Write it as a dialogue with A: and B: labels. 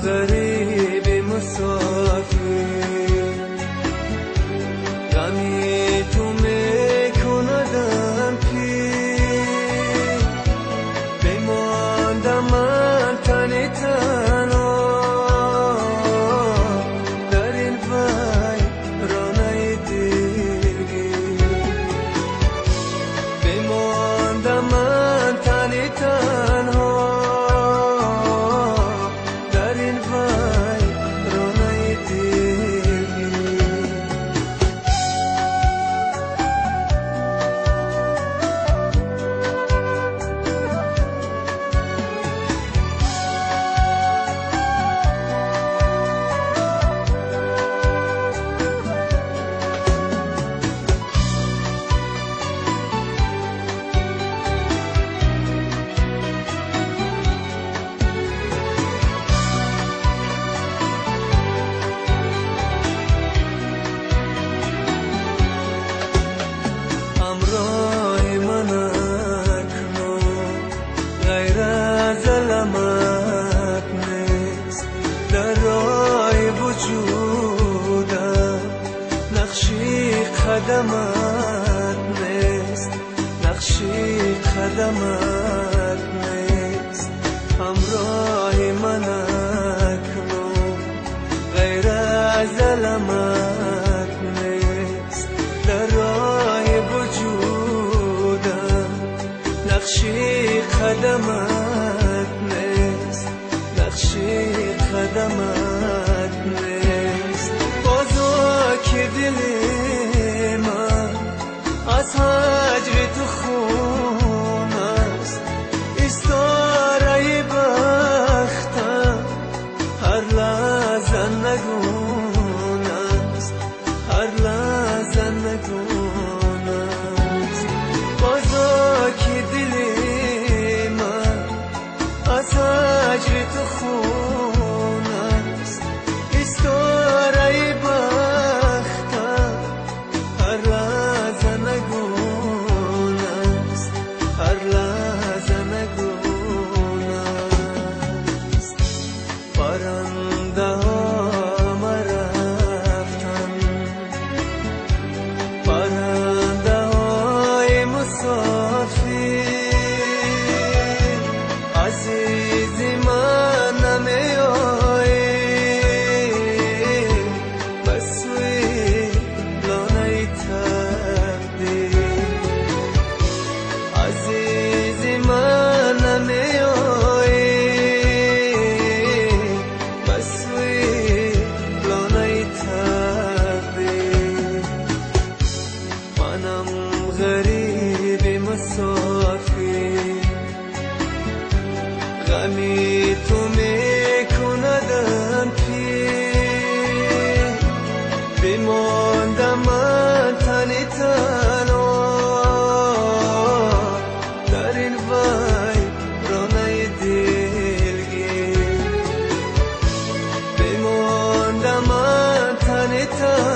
A: غریب مسافر، غمی تو میکندم پیر، بماندم من تنی تنها در این ویرانه دلگیر، بماندم من تنی تنها در این ویرانه دلگیر. همراه من اکنون غیر از علامت نیست، در راه وجودم نقشی قدمت نیست، نقشی قدمت نیست. همراه من اکنون غیر از علامت نیست، در راه وجودم نقشی قدمت نیست، نقشی قدمت نیست. بازو که دل من از هجر تو خون است، استاره بختم هر لحظه نگون است، هر لحظه نگون است. بازو که دل من از هجر تو خون است، استاره بختم هر لحظه نگون است، هر لحظه نگون است. پرنده ها مرفتن، پرنده های مسافر، عزیز من نمی آیی به سوی لانه تقدیر، عزیز من نمی آیی به سوی لانه تقدیر. منم غریب مسافر، غمی تو میکندم پیر، بماندم من تنی تنها در این ویرانه دلگیر، بماندم من تنی تنها